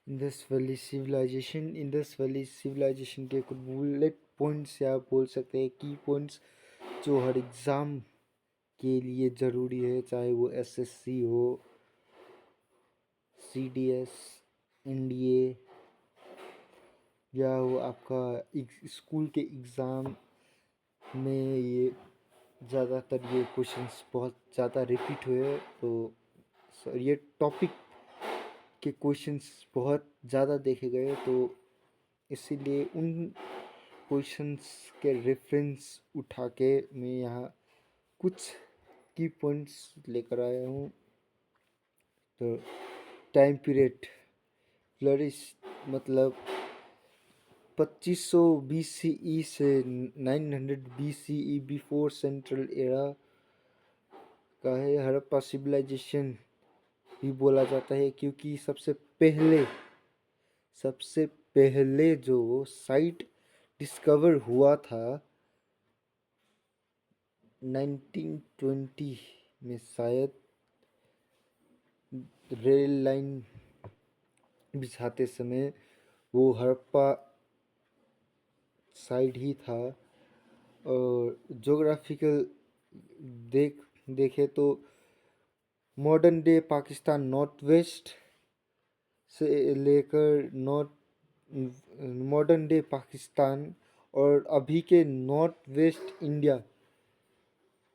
Indus valley civilisation के कुछ bullet points या आप बोल सकते हैं की पॉइंट्स जो हर एग्ज़ाम के लिए ज़रूरी है, चाहे वो एसएससी हो, सीडीएस, एनडीए या वो आपका स्कूल के एग्ज़ाम में ये ज़्यादातर ये क्वेश्चंस बहुत ज़्यादा रिपीट हुए। तो ये टॉपिक के क्वेश्चंस बहुत ज़्यादा देखे गए, तो इसीलिए उन क्वेश्चंस के रेफरेंस उठा के मैं यहाँ कुछ की पॉइंट्स लेकर आया हूँ। तो टाइम पीरियड फ्लरिश मतलब 2500 BCE से 900 BCE बिफोर सेंट्रल एरा का है। हड़प्पा सिविलाइजेशन भी बोला जाता है क्योंकि सबसे पहले जो साइट डिस्कवर हुआ था 1920 में, शायद रेल लाइन बिछाते समय, वो हड़प्पा साइड ही था। और जोग्राफिकल देखे तो modern day Pakistan north west से लेकर मॉडर्न डे पाकिस्तान और अभी के नॉर्थ वेस्ट इंडिया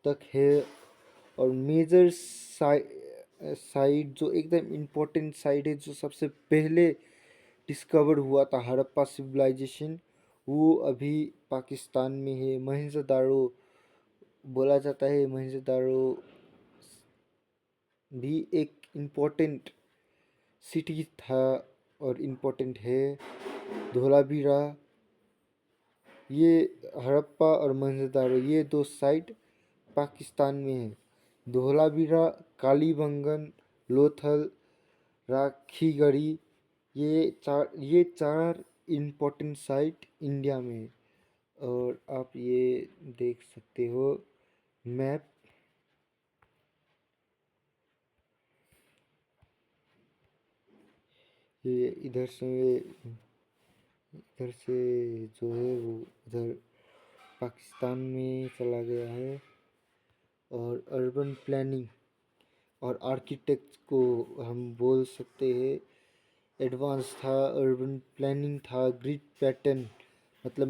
तक है। और मेजर साइड जो एकदम इम्पोर्टेंट साइड है, जो सबसे पहले डिस्कवर हुआ था हड़प्पा सिविलाइजेशन, वो अभी पाकिस्तान में है। मोहनजोदारो बोला जाता है। मोहनजोदारो भी एक इम्पोर्टेंट सिटी था और इम्पोर्टेंट है। धोलावीरा, ये हड़प्पा और मोहनजोदारो ये दो साइट पाकिस्तान में है। धोलावीरा, कालीबंगन, लोथल, राखीगढ़ी, ये चार इम्पोर्टेंट साइट इंडिया में है। और आप ये देख सकते हो मैप। ये इधर से जो है वो इधर पाकिस्तान में चला गया है। और अर्बन प्लानिंग और आर्किटेक्ट को हम बोल सकते हैं एडवांस था। अर्बन प्लानिंग था, ग्रिड पैटर्न मतलब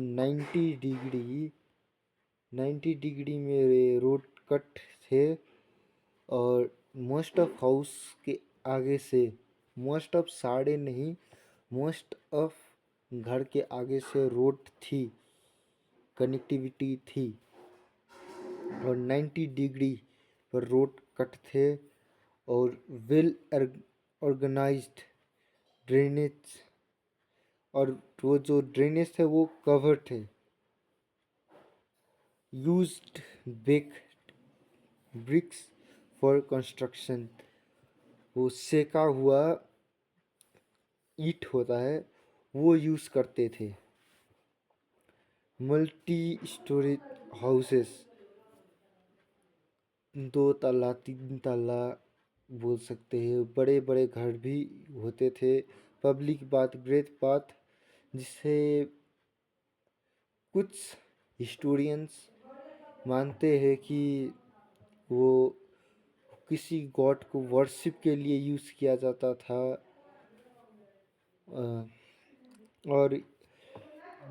90 डिग्री में रोड कट थे। और मोस्ट ऑफ हाउस के आगे से, मोस्ट ऑफ साढ़े नहीं, मोस्ट ऑफ घर के आगे से रोड थी, कनेक्टिविटी थी। और 90 डिग्री पर रोड कट थे। और वेल ऑर्गेनाइज्ड ड्रेनेज, और वो जो ड्रेनेज थे वो कवर थे। यूज्ड ब्रिक्स फॉर कंस्ट्रक्शन, वो सेका हुआ ईंट होता है वो यूज़ करते थे। मल्टी स्टोरेज हाउसेस, 2 ताला 3 ताला बोल सकते हैं, बड़े बड़े घर भी होते थे। पब्लिक बाथ, ग्रेट बाथ, जिसे कुछ हिस्टोरियंस मानते हैं कि वो किसी गॉड को वर्शिप के लिए यूज़ किया जाता था। और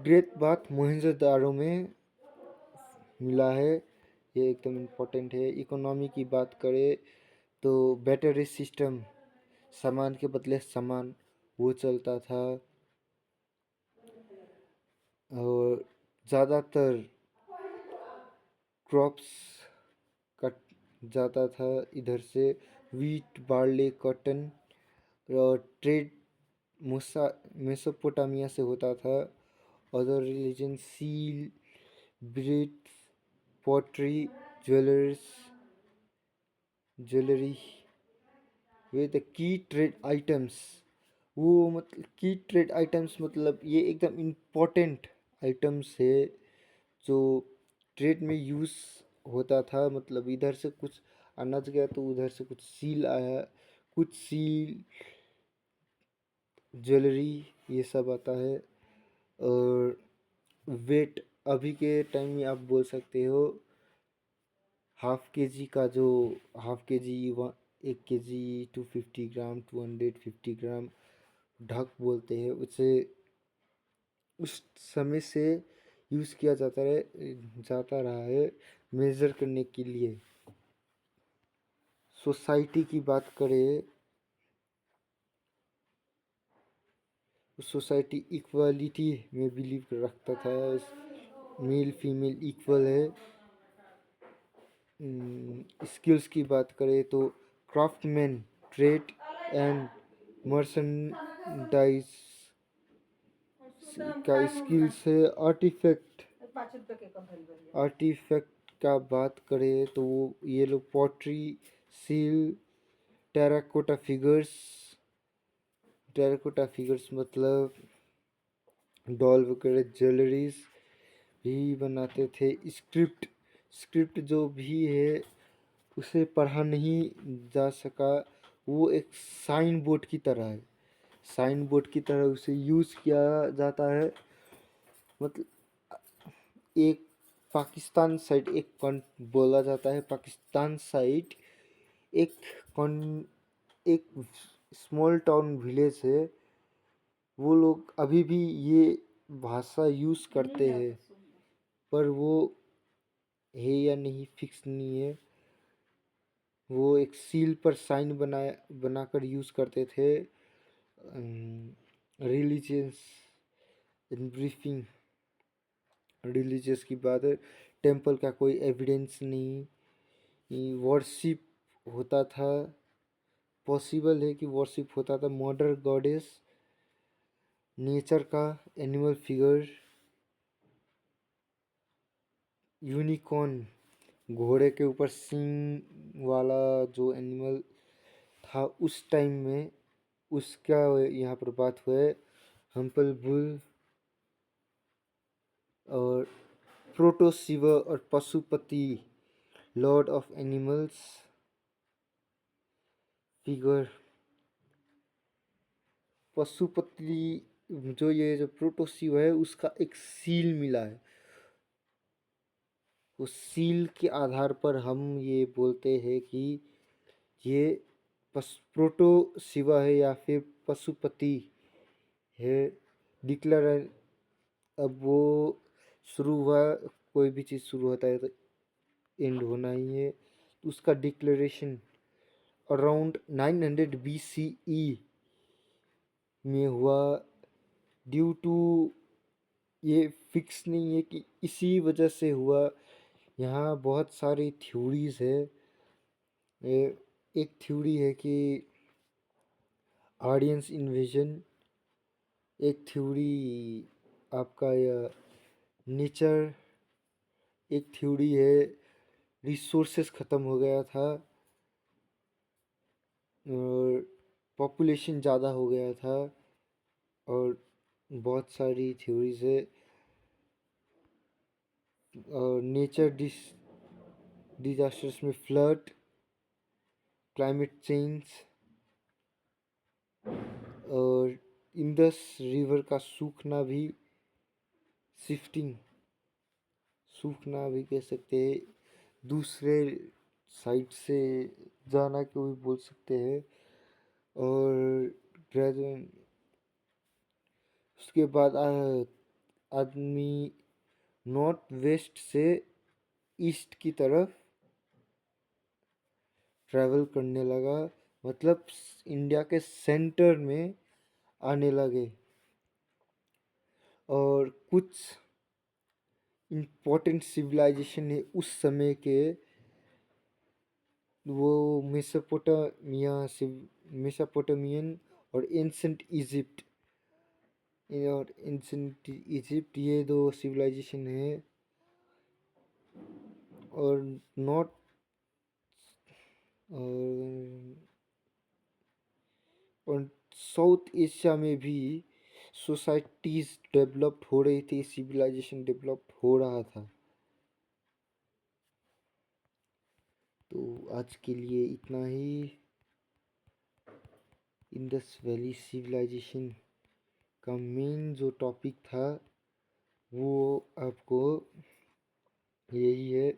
ग्रेट बाथ मोहनजोदारो में मिला है। ये एकदम इम्पोर्टेंट है। इकोनॉमी की बात करें तो बैटरी सिस्टम, सामान के बदले सामान, वो चलता था। और ज़्यादातर क्रॉप्स कट जाता था इधर से, वीट, बार्ले, कॉटन। और ट्रेड मेसोपोटामिया से होता था। Other religion seal, bead, pottery, jewellery were the key trade items. वो मतलब की ट्रेड आइटम्स मतलब ये एकदम इम्पोर्टेंट आइटम्स है जो ट्रेड में यूज़ होता था। मतलब इधर से कुछ अनाज गया तो उधर से कुछ सील आया, कुछ सील ज्वेलरी, ये सब आता है। और वेट, अभी के टाइम में आप बोल सकते हो हाफ के जी का, जो हाफ के जी 1 kg 250 ग्राम 250 ग्राम ढक बोलते हैं, उसे उस समय से यूज़ किया जाता रहा है मेज़र करने के लिए। सोसाइटी की बात करें, सोसाइटी इक्वालिटी में बिलीव रखता था, मेल फीमेल इक्वल है। स्किल्स की बात करें तो क्राफ्टमैन ट्रेड एंड मर्चेंडाइज का स्किल्स है। आर्टिफैक्ट का बात करें तो ये लोग पॉटरी, सील, टेराकोटा फिगर्स मतलब डॉल वगैरह ज्वेलरीज भी बनाते थे। स्क्रिप्ट जो भी है उसे पढ़ा नहीं जा सका, वो एक साइन बोर्ड की तरह है, साइन बोर्ड की तरह उसे यूज़ किया जाता है। मतलब एक पाकिस्तान साइड बोला जाता है, पाकिस्तान साइड एक कौन एक स्मॉल टाउन विलेज है, वो लोग अभी भी ये भाषा यूज़ करते हैं, पर वो है या नहीं फिक्स नहीं है। वो एक सील पर साइन बनाकर यूज़ करते थे। रिलीजियस इन ब्रीफिंग, रिलीजियस की बात है, टेम्पल का कोई एविडेंस नहीं, वर्शिप होता था, पॉसिबल है कि वर्शिप होता था। मॉडर्न गॉडेस, नेचर का एनिमल फिगर, यूनिकॉर्न, घोड़े के ऊपर सिंग वाला जो एनिमल था उस टाइम में, उसका यहाँ पर बात हुआ। हम्पल बुल और प्रोटो शिव और Pashupati, Lord of animals figure. Pashupati जो प्रोटो शिव है उसका एक सील मिला है, उस सील के आधार पर हम ये बोलते हैं कि ये प्रोटो शिवा है या फिर पशुपति है। डिक्लेयर, अब वो शुरू हुआ, कोई भी चीज़ शुरू होता है तो एंड होना ही है, तो उसका डिक्लेरेशन अराउंड 900 BCE में हुआ। ड्यू टू, ये फिक्स नहीं है कि इसी वजह से हुआ, यहाँ बहुत सारी थ्योरीज है। एक थ्योरी है कि ऑडियंस इन्वेजन, एक थ्योरी आपका नेचर, एक थ्योरी है रिसोर्सेस ख़त्म हो गया था और पॉपुलेशन ज़्यादा हो गया था, और बहुत सारी थ्योरीज है। और नेचर डिजास्टर्स में फ्लड, क्लाइमेट चेंज और इंडस रिवर का शिफ्टिंग सूखना भी कह सकते हैं, दूसरे साइड से जाना को भी बोल सकते हैं। और ग्रेजुएट, उसके बाद आदमी नॉर्थ वेस्ट से ईस्ट की तरफ ट्रैवल करने लगा, मतलब इंडिया के सेंटर में आने लगे। और कुछ इम्पोर्टेंट सिविलाइजेशन है उस समय के, वो मेसोपोटामियन और एंशंट इजिप्ट, ये दो सिविलाइजेशन है। और नॉर्थ और साउथ एशिया में भी सोसाइटीज़ डेवलप्ड हो रही थी, सिविलाइजेशन डेवलप्ड हो रहा था। तो आज के लिए इतना ही। इंडस वैली सिविलाइजेशन का मेन जो टॉपिक था वो आपको यही है